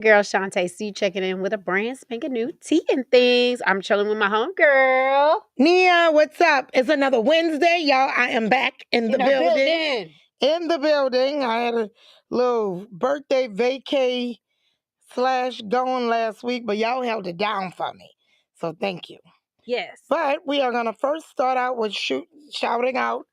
Girl Shantae C checking in with a brand spanking new tea and things. I'm chilling with my homegirl. Nia, what's up? It's another Wednesday, y'all. I am back in the building. In the building. I had a little birthday vacay / going last week, but y'all held it down for me. So thank you. Yes. But we are gonna first start out with shouting out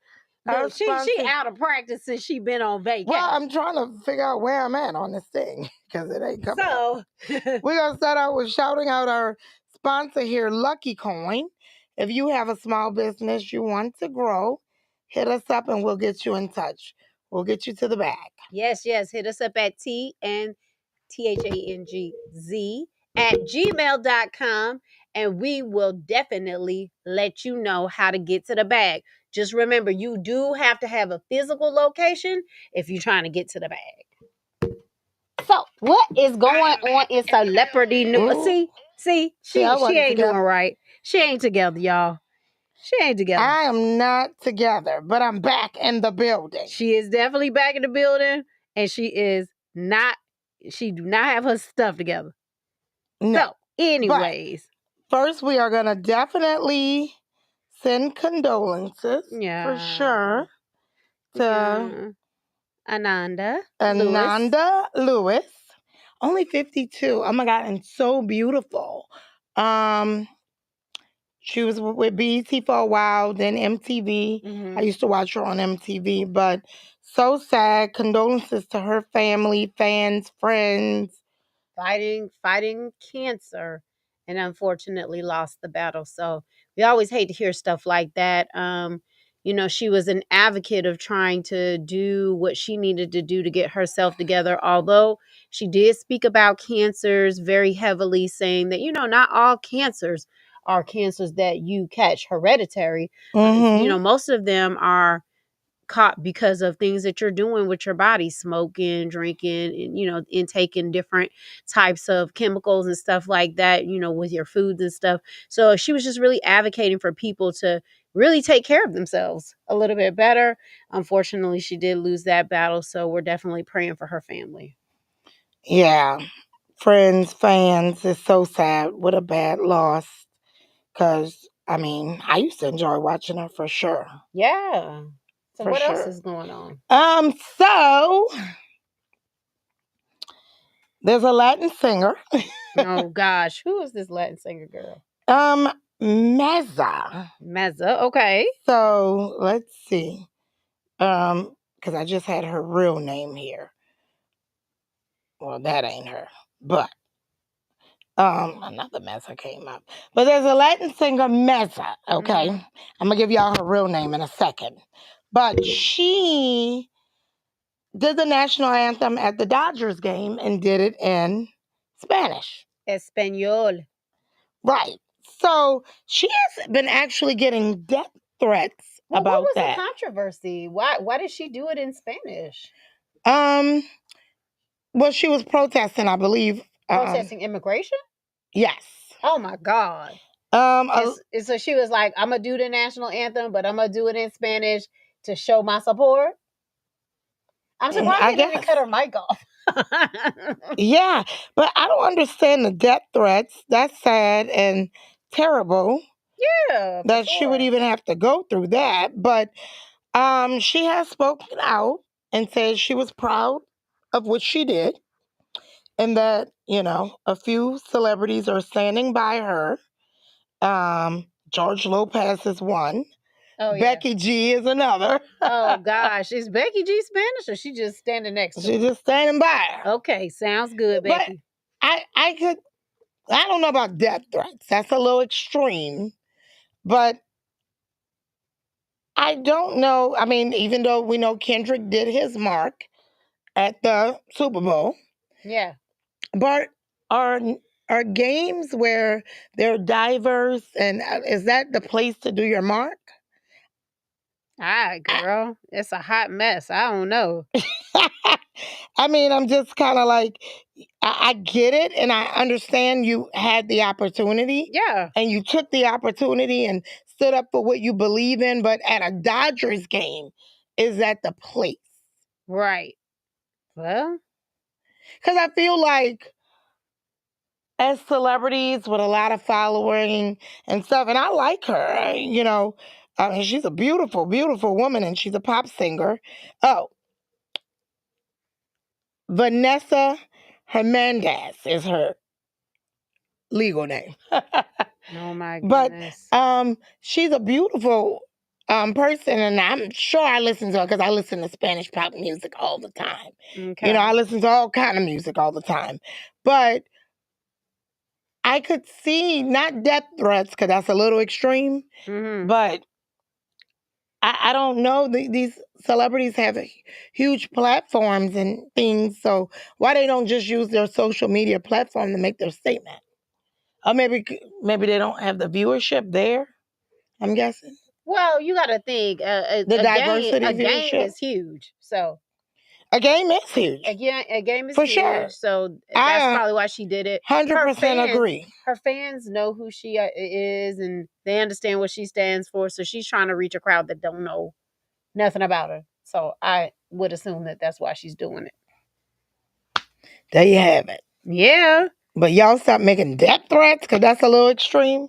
our Look, she sponsors. out of practice since she been on vacation. Well, I'm trying to figure out where I'm at on this thing because it ain't coming up. So We're going to start out with shouting out our sponsor here, Lucky Coin. If you have a small business you want to grow, hit us up and we'll get you in touch. We'll get you to the bag. yes, hit us up at THANGZ at gmail.com and we will definitely let you know how to get to the bag. Just remember, you do have to have a physical location if you're trying to get to the bag. So, what is going on in celebrity news? See, she ain't doing right. She ain't together, y'all. She ain't together. I am not together, but I'm back in the building. She is definitely back in the building, and she do not have her stuff together. No. So, anyways. But first, we are going to definitely send condolences for sure to Ananda Lewis. Only 52. Oh my God, and so beautiful. She was with BET for a while, then MTV. I used to watch her on MTV, but so sad. Condolences to her family, fans, friends. Fighting cancer, and unfortunately lost the battle. So we always hate to hear stuff like that. She was an advocate of trying to do what she needed to do to get herself together. Although she did speak about cancers very heavily, saying that, not all cancers are cancers that you catch hereditary. Most of them are caught because of things that you're doing with your body, smoking, drinking, and intaking different types of chemicals and stuff like that, with your foods and stuff. So she was just really advocating for people to really take care of themselves a little bit better. Unfortunately, she did lose that battle, so we're definitely praying for her family. Yeah, friends, fans, it's so sad. What a bad loss. Because I used to enjoy watching her for sure. Yeah. So what else is going on? So there's a Latin singer. Oh gosh, who is this Latin singer girl? Meza. Okay. So let's see. Because I just had her real name here. Well, that ain't her, but another Meza came up. But there's a Latin singer, Meza. Okay, I'm gonna give y'all her real name in a second. But she did the national anthem at the Dodgers game and did it in Spanish. Espanol. Right. So she has been actually getting death threats about what was that. The controversy? Why did she do it in Spanish? Well, she was protesting, I believe. Protesting immigration? Yes. Oh my God. So she was like, I'm gonna do the national anthem, but I'm gonna do it in Spanish to show my support. I'm surprised they didn't cut her mic off. Yeah, but I don't understand the death threats. That's sad and terrible. Yeah. That she would even have to go through that. But she has spoken out and said she was proud of what she did. And that, a few celebrities are standing by her. George Lopez is one. Oh, yeah. Becky G is another. Oh gosh, is Becky G Spanish or she just standing next to her? She's just standing by her. Okay, sounds good, Becky. But I don't know about death threats. That's a little extreme. But I don't know. Even though we know Kendrick did his mark at the Super Bowl. Yeah. But are games where they're diverse, and is that the place to do your mark? All right, girl. It's a hot mess. I don't know. I'm just kind of like, I get it, and I understand you had the opportunity. Yeah. And you took the opportunity and stood up for what you believe in, but at a Dodgers game, is that the place? Right. Well, because I feel like as celebrities with a lot of following and stuff. And I like her, you know. I mean, she's a beautiful, beautiful woman, and she's a pop singer. Oh, Vanessa Hernandez is her legal name. Oh my But goodness. she's a beautiful person, and I'm sure I listen to her because I listen to Spanish pop music all the time. Okay. You know, I listen to all kind of music all the time. But I could see not death threats because that's a little extreme, but I don't know. These celebrities have huge platforms and things, so why they don't just use their social media platform to make their statement? Or maybe they don't have the viewership there. I'm guessing Well, you got to think the diversity a game viewership. is huge. So A game is huge. a game is For huge. sure. So that's I probably why she did it. 100% agree. Her fans know who she is, and they understand what she stands for. So she's trying to reach a crowd that don't know nothing about her. So I would assume that that's why she's doing it. There you have it. Yeah. But y'all stop making death threats because that's a little extreme.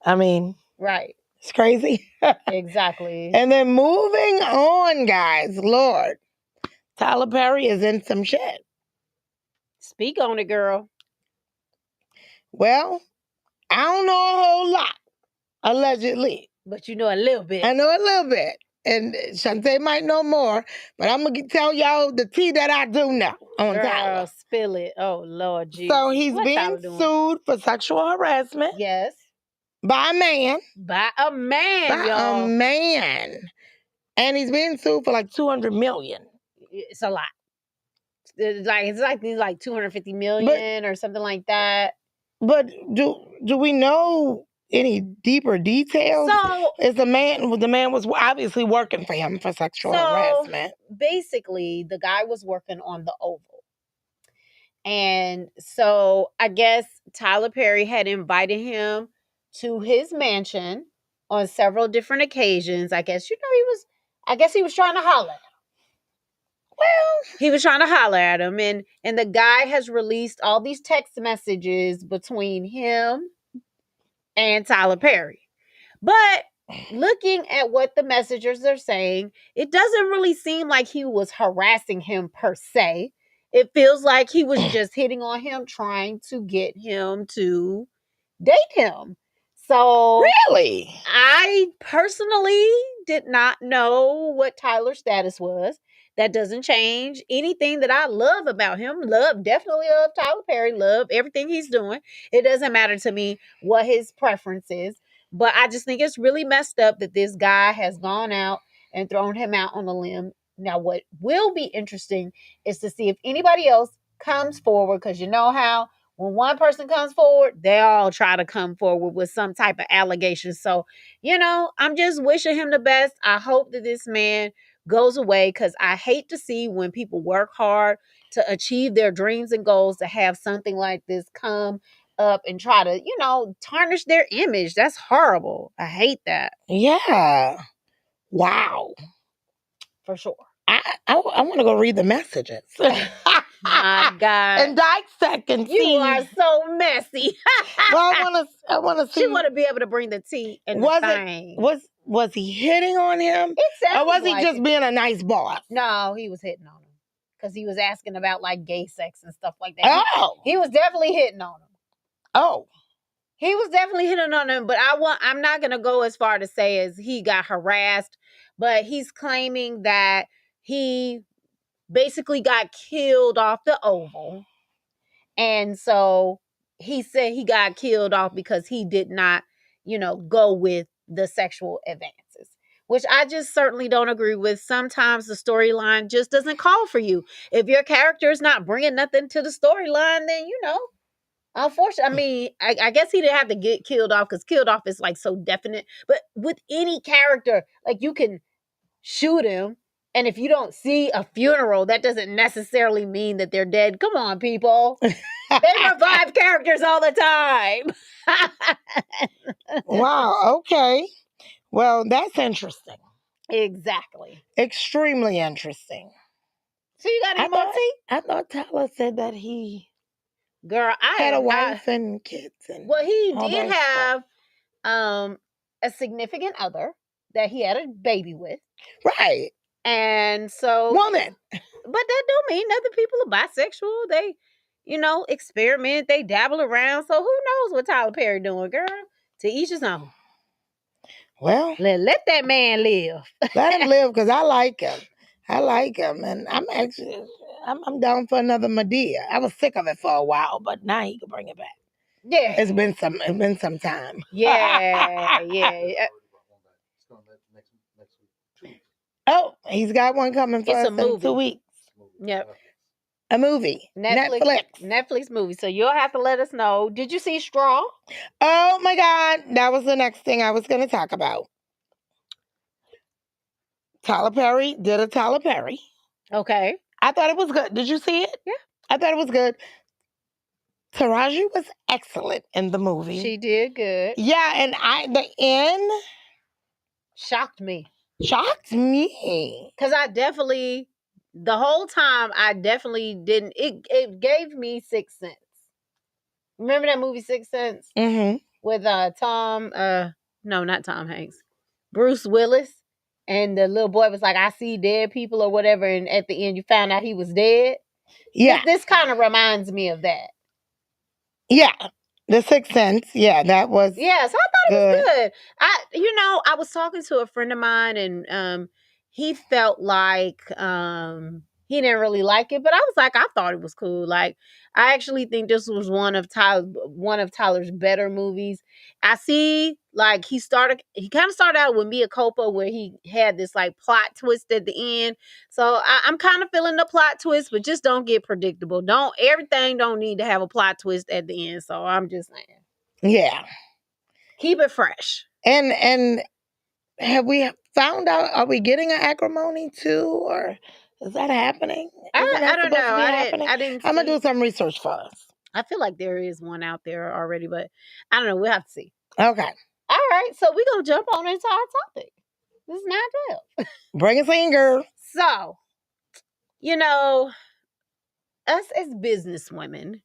I mean, right. It's crazy. Exactly. And then moving on, guys. Lord, Tyler Perry is in some shit. Speak on it, girl. Well, I don't know a whole lot, allegedly. But you know a little bit. I know a little bit. And Shantae might know more, but I'm going to tell y'all the tea that I do know on Girl, Tyler. Spill it. Oh, Lord Jesus. So he's being sued for sexual harassment. Yes. By a man. By a man, y'all. A man. And he's being sued for like $200 million. It's a lot. It's like 250 million or something like that. But do we know any deeper details? So the man was obviously working for him for sexual harassment. Basically, the guy was working on the Oval. And so I guess Tyler Perry had invited him to his mansion on several different occasions. I guess he was trying to holler. Well, he was trying to holler at him, and the guy has released all these text messages between him and Tyler Perry. But looking at what the messengers are saying, it doesn't really seem like he was harassing him per se. It feels like he was just hitting on him, trying to get him to date him. So really, I personally did not know what Tyler's status was. That doesn't change anything that I love about him. Definitely love Tyler Perry. Love everything he's doing. It doesn't matter to me what his preference is. But I just think it's really messed up that this guy has gone out and thrown him out on a limb. Now, what will be interesting is to see if anybody else comes forward, because you know how when one person comes forward, they all try to come forward with some type of allegation. So, I'm just wishing him the best. I hope that this man goes away, because I hate to see when people work hard to achieve their dreams and goals to have something like this come up and try to, tarnish their image. That's horrible. I hate that. Yeah. Wow. For sure. I want to go read the messages. My God. And dissect and see. You are so messy. Well, I want to see. She want to be able to bring the tea and the thing. Was he hitting on him? It sounds or was he just being a nice boss? No, he was hitting on him. Because he was asking about like gay sex and stuff like that. Oh. He was definitely hitting on him. Oh. He was definitely hitting on him, but I'm not gonna go as far to say as he got harassed, but he's claiming that he basically got killed off the Oval. And so he said he got killed off because he did not, go with the sexual advances, which I just certainly don't agree with. Sometimes the storyline just doesn't call for you. If your character is not bringing nothing to the storyline, then, unfortunately, I mean, I guess he didn't have to get killed off, because killed off is like so definite. But with any character, like, you can shoot him, and if you don't see a funeral, that doesn't necessarily mean that they're dead. Come on, people. They revive characters all the time. Wow. Okay. Well, that's interesting. Exactly. Extremely interesting. So you got any more tea? I thought Tyler said that he Girl, I Had a am not. wife and kids and Well, he all did that stuff. have a significant other that he had a baby with. Right. And so, Woman. but that don't mean other people are bisexual. They, experiment, they dabble around. So who knows what Tyler Perry doing, girl? To each his own. Well, Let that man live. let him live because I like him. I like him, and I'm down for another Medea. I was sick of it for a while, but now he can bring it back. Yeah. It's been some time. Yeah, yeah. Oh, he's got one coming for It's a us in 2 movie. weeks. Yep. A movie. Netflix movie. So you'll have to let us know. Did you see Straw? Oh my God. That was the next thing I was going to talk about. Tyler Perry did a Tyler Perry. Okay. I thought it was good. Did you see it? Yeah. I thought it was good. Taraji was excellent in the movie. She did good. Yeah, and the end shocked me. Shocked me. Because the whole time, I definitely didn't. It gave me Sixth Sense. Remember that movie Sixth Sense? Mm-hmm. With no, not Tom Hanks. Bruce Willis. And the little boy was like, I see dead people or whatever. And at the end, you found out he was dead. Yeah. This kind of reminds me of that. Yeah. The Sixth Sense. Yeah, that was. Yeah, so I thought it was good. I was talking to a friend of mine and he felt like he didn't really like it, but I was like, I thought it was cool. Like, I actually think this was one of Tyler's better movies. I see, like, he kind of started out with Mia Culpa, where he had this like plot twist at the end. So I'm kind of feeling the plot twist, but just don't get predictable. Everything don't need to have a plot twist at the end. So I'm just saying. Yeah. Keep it fresh. And have we found out, are we getting an acrimony too, or is that happening? I don't know. I didn't I'm going to do some research first. I feel like there is one out there already, but I don't know. We'll have to see. Okay. All right. So we're going to jump on into our topic. This is 912. Bring us in, girl. So, us as business women,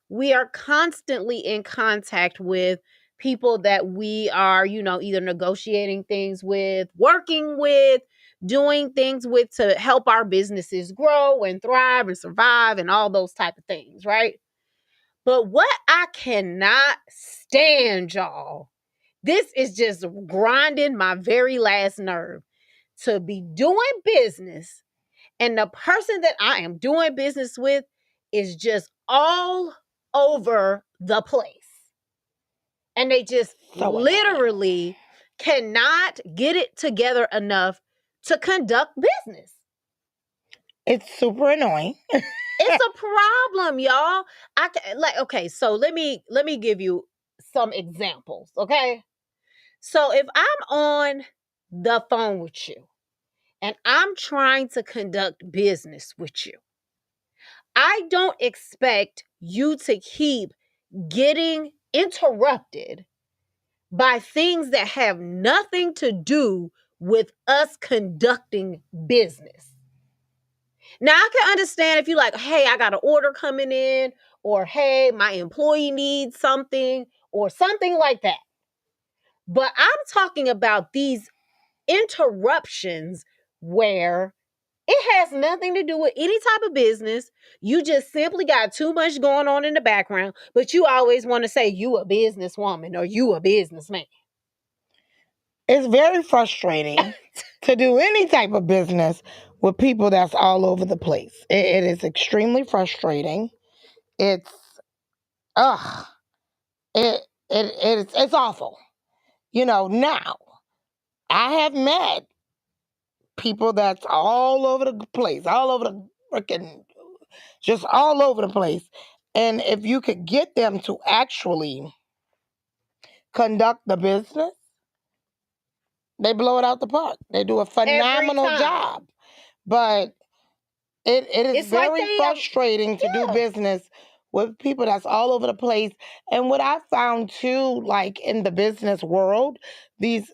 we are constantly in contact with people that we are, either negotiating things with, working with, doing things with to help our businesses grow and thrive and survive and all those type of things, right? But what I cannot stand, y'all, this is just grinding my very last nerve, to be doing business and the person that I am doing business with is just all over the place. And they just literally cannot get it together enough to conduct business. It's super annoying. It's a problem, y'all. Okay, so let me give you some examples, okay? So if I'm on the phone with you and I'm trying to conduct business with you, I don't expect you to keep getting interrupted by things that have nothing to do with us conducting business. Now, I can understand if you're like, hey, I got an order coming in, or hey, my employee needs something, or something like that. But I'm talking about these interruptions where it has nothing to do with any type of business. You just simply got too much going on in the background, but you always want to say you a businesswoman or you a businessman. It's very frustrating to do any type of business with people that's all over the place. It is extremely frustrating. It's it's awful. Now I have met people that's all over the place, all over the freaking, just all over the place. And if you could get them to actually conduct the business, they blow it out the park. They do a phenomenal job. But it is very frustrating to do business with people that's all over the place. And what I found too, like in the business world, these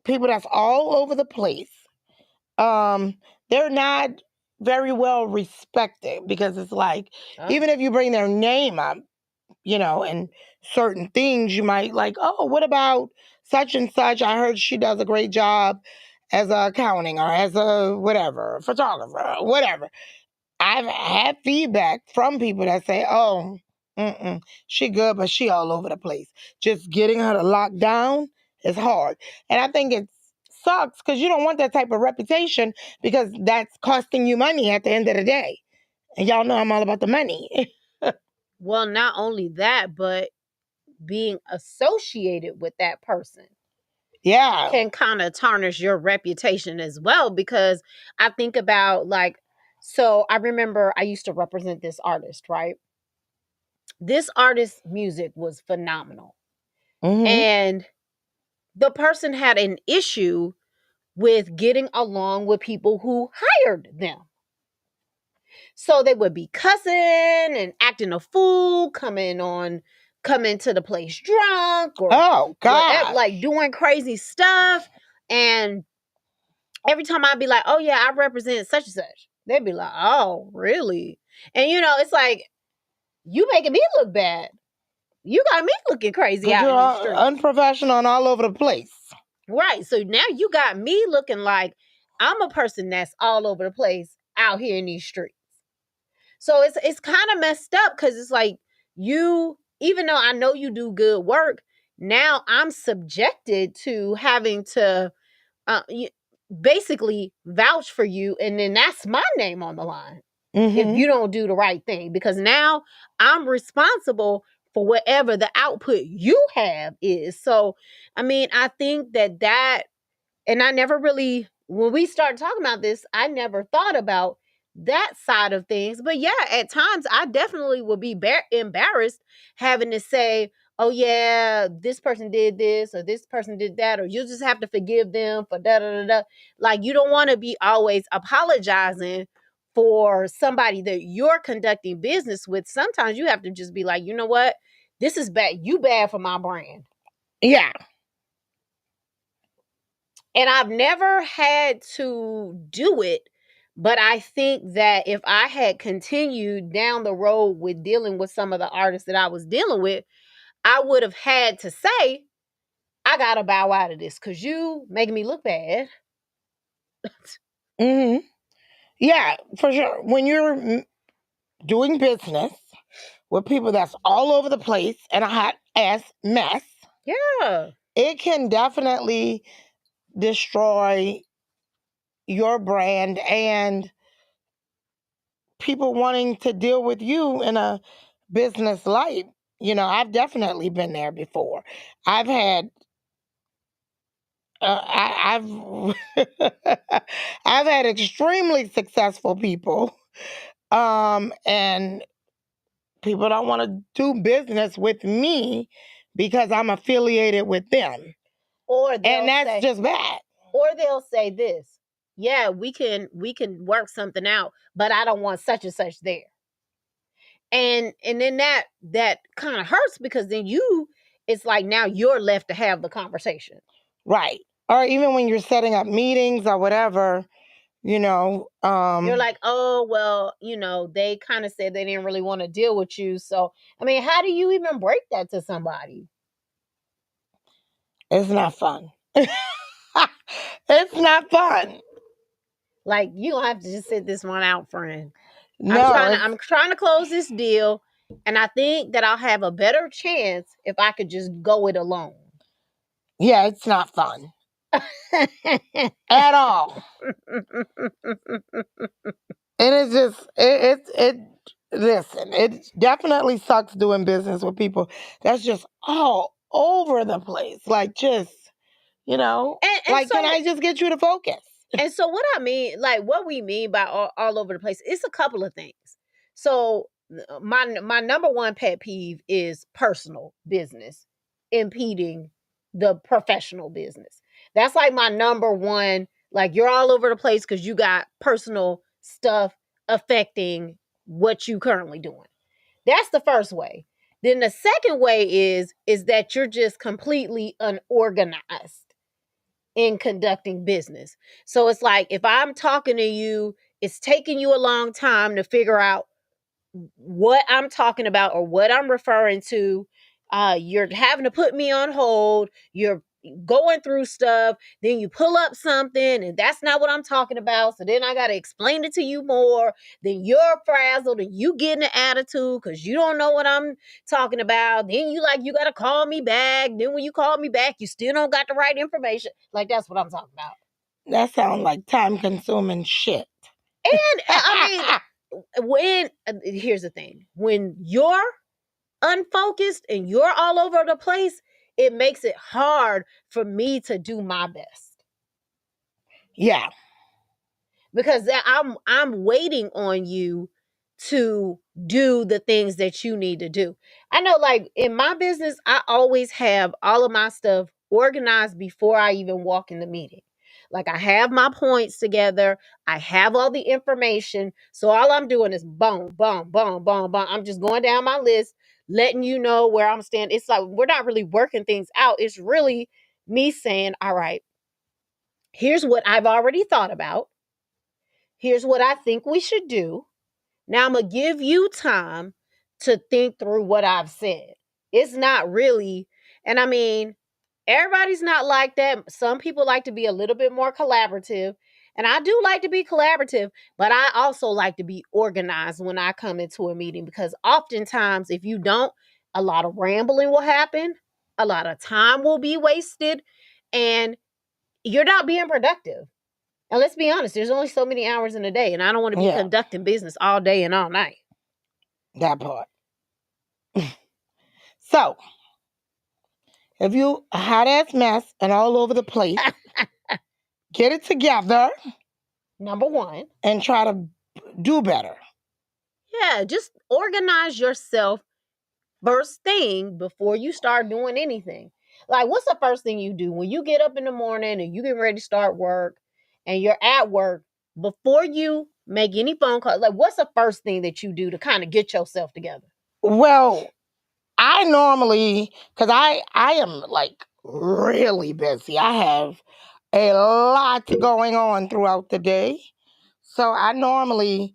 people that's all over the place, they're not very well respected, because it's like, Oh. even if you bring their name up, and certain things, you might like, oh, what about such and such? I heard she does a great job as a accounting or as a whatever, photographer, or whatever. I've had feedback from people that say, oh, she good, but she all over the place. Just getting her to lock down is hard. And I think it sucks because you don't want that type of reputation, because that's costing you money at the end of the day. And y'all know I'm all about the money. Well, not only that, but being associated with that person Yeah. can kind of tarnish your reputation as well. Because I think about, like, so I remember I used to represent this artist, right? This artist's music was phenomenal. Mm-hmm. And the person had an issue with getting along with people who hired them. So they would be cussing and acting a fool, coming to the place drunk, or Oh, whatever, God. like doing crazy stuff. And every time I'd be like, oh yeah, I represent such and such, they'd be like, oh, really? And it's like, you making me look bad. You got me looking crazy Because out you're in these streets. unprofessional and all over the place. Right. So now you got me looking like I'm a person that's all over the place out here in these streets. So it's kind of messed up, because it's like, you, even though I know you do good work, now I'm subjected to having to basically vouch for you, and then that's my name on the line if you don't do the right thing, because now I'm responsible for whatever the output you have is. So, I mean, I think that and I never really, when we started talking about this, I never thought about that side of things. But yeah, at times I definitely would be embarrassed having to say, oh yeah, this person did this or this person did that, or you just have to forgive them for da da da da. Like, you don't want to be always apologizing for somebody that you're conducting business with. Sometimes you have to just be like, you know what? This is bad. You bad for my brand. Yeah. And I've never had to do it, but I think that if I had continued down the road with dealing with some of the artists that I was dealing with, I would have had to say, I gotta bow out of this because you making me look bad. Mm-hmm. Yeah, for sure. When you're doing business with people that's all over the place and a hot ass mess, Yeah. it can definitely destroy your brand and people wanting to deal with you in a business light. I've definitely been there before. I've had I've I've had extremely successful people, and people don't want to do business with me because I'm affiliated with them. Or And that's just bad. Or they'll say this. Yeah, we can work something out, but I don't want such and such there. And then that kind of hurts, because then it's like now you're left to have the conversation. Right. Or even when you're setting up meetings or whatever, you're like, oh well, they kind of said they didn't really want to deal with you. So I mean, how do you even break that to somebody? It's not fun. It's not fun. Like, you don't have to just sit this one out, friend. No, I'm trying to close this deal, and I think that I'll have a better chance if I could just go it alone. Yeah, it's not fun. At all. And it's just listen, it definitely sucks doing business with people that's just all over the place. Like, just, and like, so, can I just get you to focus? And so what we mean by all over the place, it's a couple of things. So my number one pet peeve is personal business impeding the professional business. That's like my number one. Like, you're all over the place because you got personal stuff affecting what you currently doing. That's the first way. Then the second way is that you're just completely unorganized in conducting business. So it's like, if I'm talking to you, it's taking you a long time to figure out what I'm talking about or what I'm referring to. You're having to put me on hold. You're going through stuff. Then you pull up something, and that's not what I'm talking about. So then I got to explain it to you more. Then you're frazzled and you get an attitude because you don't know what I'm talking about. Then you got to call me back. Then when you call me back, you still don't got the right information. Like, that's what I'm talking about. That sounds like time consuming shit. And I mean, here's the thing, when you're unfocused and you're all over the place, it makes it hard for me to do my best Yeah. because I'm waiting on you to do the things that you need to do. I know, like in my business, I always have all of my stuff organized before I even walk in the meeting. Like, I have my points together, I have all the information. So all I'm doing is boom, boom, boom, boom, boom. I'm just going down my list, letting you know where I'm standing. It's like we're not really working things out. It's really me saying, all right, here's what I've already thought about. Here's what I think we should do. Now I'm going to give you time to think through what I've said. It's not really, and I mean, everybody's not like that. Some people like to be a little bit more collaborative. And I do like to be collaborative, but I also like to be organized when I come into a meeting because oftentimes, if you don't, a lot of rambling will happen, a lot of time will be wasted, and you're not being productive. And let's be honest, there's only so many hours in a day, and I don't want to be conducting business all day and all night. That part. So, if you a hot ass mess and all over the place, get it together. Number one. And try to do better. Yeah, just organize yourself first thing before you start doing anything. Like, what's the first thing you do when you get up in the morning and you get ready to start work and you're at work? Before you make any phone calls, like, what's the first thing that you do to kind of get yourself together? Well, I normally, because I am like really busy. I have a lot going on throughout the day. So I normally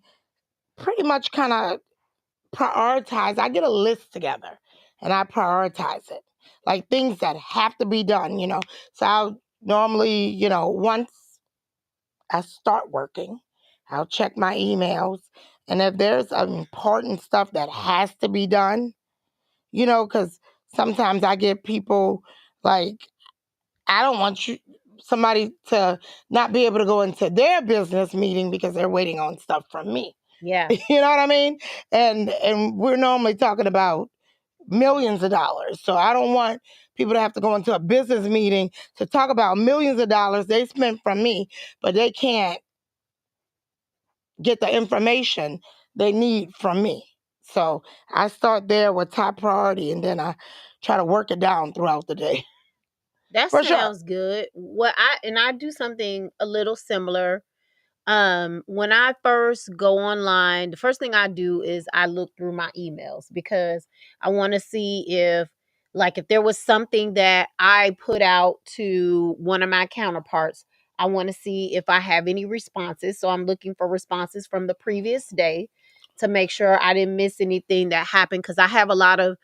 pretty much kind of prioritize. I get a list together and I prioritize it. Like things that have to be done, you know. So I'll normally, you know, once I start working, I'll check my emails. And if there's important stuff that has to be done, you know, because sometimes I get people like, I don't want somebody to not be able to go into their business meeting because they're waiting on stuff from me. Yeah. You know what I mean? And we're normally talking about millions of dollars. So I don't want people to have to go into a business meeting to talk about millions of dollars they spent from me, but they can't get the information they need from me. So I start there with top priority and then I try to work it down throughout the day. That sounds good. I do something a little similar. When I first go online, the first thing I do is I look through my emails because I want to see if there was something that I put out to one of my counterparts. I want to see if I have any responses. So I'm looking for responses from the previous day to make sure I didn't miss anything that happened because I have a lot of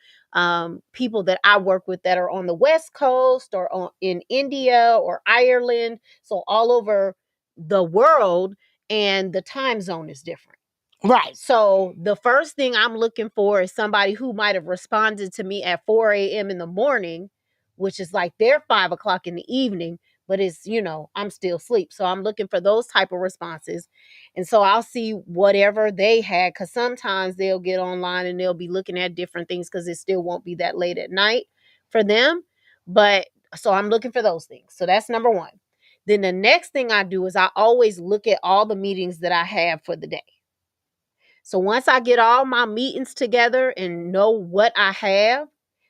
people that I work with that are on the West Coast or in India or Ireland. So all over the world, and the time zone is different. Right. So the first thing I'm looking for is somebody who might have responded to me at 4 a.m. in the morning, which is like their 5 o'clock in the evening, but it's, I'm still asleep. So I'm looking for those type of responses. And so I'll see whatever they had, because sometimes they'll get online and they'll be looking at different things because it still won't be that late at night for them. But so I'm looking for those things. So that's number one. Then the next thing I do is I always look at all the meetings that I have for the day. So once I get all my meetings together and know what I have,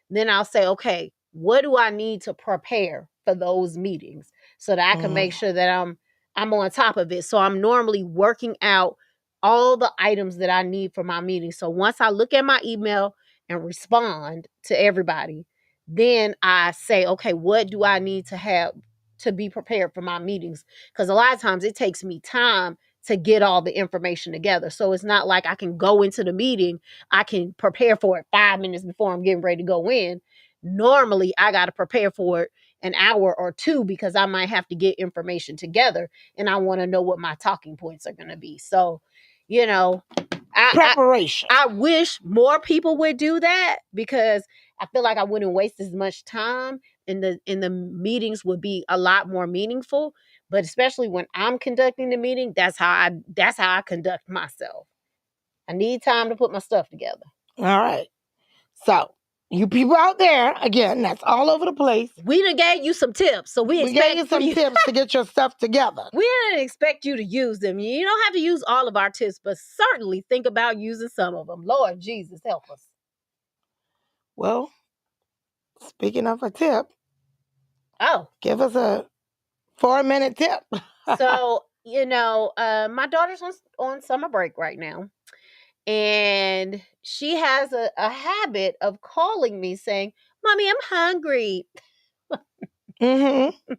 then I'll say, okay, what do I need to prepare for those meetings so that I can make sure that I'm on top of it. So I'm normally working out all the items that I need for my meeting. So once I look at my email and respond to everybody, then I say, okay, what do I need to have to be prepared for my meetings? Because a lot of times it takes me time to get all the information together. So it's not like I can go into the meeting, I can prepare for it 5 minutes before I'm getting ready to go in. Normally, I got to prepare for it an hour or two because I might have to get information together and I want to know what my talking points are going to be. So, you know, Preparation. I wish more people would do that because I feel like I wouldn't waste as much time and the meetings would be a lot more meaningful. But especially when I'm conducting the meeting, that's how I conduct myself. I need time to put my stuff together. All right. So, you people out there, again, that's all over the place. We done gave you some tips, so we expect gave you some tips to get your stuff together. We didn't expect you to use them. You don't have to use all of our tips, but certainly think about using some of them. Lord Jesus, help us. Well, speaking of a tip, give us a 4-minute tip. So, my daughter's on summer break right now. And she has a habit of calling me saying, "Mommy, I'm hungry." Mm-hmm.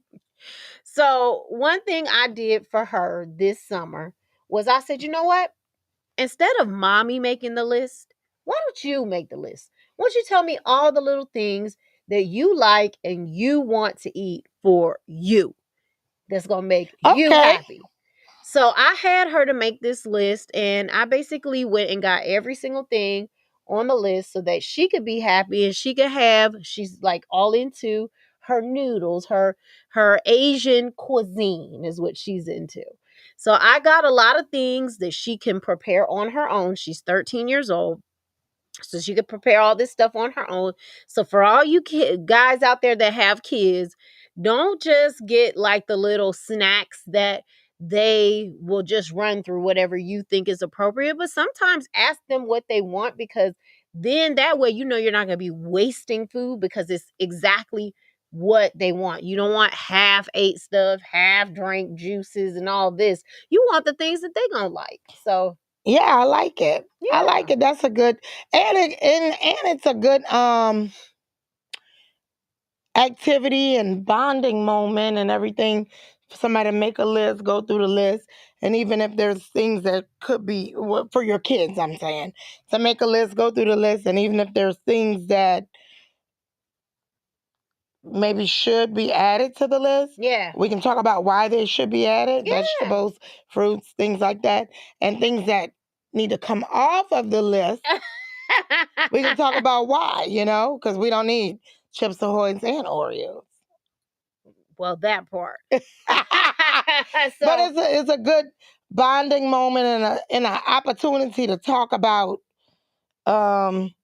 So one thing I did for her this summer was I said, you know what? Instead of mommy making the list, why don't you make the list? Why don't you tell me all the little things that you like and you want to eat for you that's going to make you happy? So I had her to make this list and I basically went and got every single thing on the list so that she could be happy and she's like all into her noodles, her Asian cuisine is what she's into. So I got a lot of things that she can prepare on her own. She's 13 years old. So she could prepare all this stuff on her own. So for all you guys out there that have kids, don't just get like the little snacks that they will just run through whatever you think is appropriate, but sometimes ask them what they want because then that way you're not going to be wasting food because it's exactly what they want. You don't want half ate stuff, half drank juices and all this. You want the things that they're going to like. So yeah, I like it. Yeah. I like it. That's a good and it's a good activity and bonding moment and everything. For somebody to make a list, go through the list, and even if there's things that could be for your kids, I'm saying, so make a list, go through the list, and even if there's things that maybe should be added to the list, we can talk about why they should be added, vegetables, fruits, things like that, and things that need to come off of the list. We can talk about why, because we don't need Chips Ahoy's and Oreos. Well, that part. But it's a good bonding moment and an opportunity to talk about some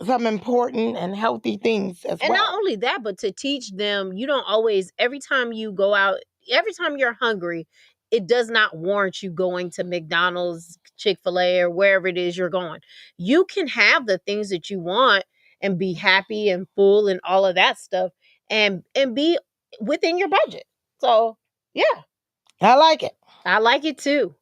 important and healthy things as well. And not only that, but to teach them, you don't always, every time you go out, every time you're hungry, it does not warrant you going to McDonald's, Chick-fil-A, or wherever it is you're going. You can have the things that you want and be happy and full and all of that stuff and be within your budget. So, yeah. I like it. I like it too.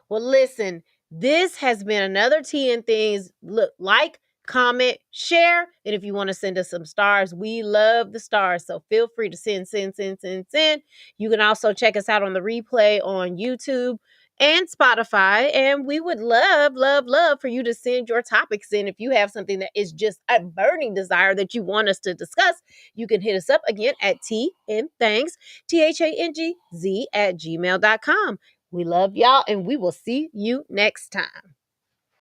Well, listen, this has been another Tea and Things. Look, like, comment, share. And if you want to send us some stars, we love the stars. So feel free to send. You can also check us out on the replay on YouTube and Spotify. And we would love, love, love for you to send your topics in. If you have something that is just a burning desire that you want us to discuss, you can hit us up again at tandthings, THANGZ @gmail.com. We love y'all and we will see you next time.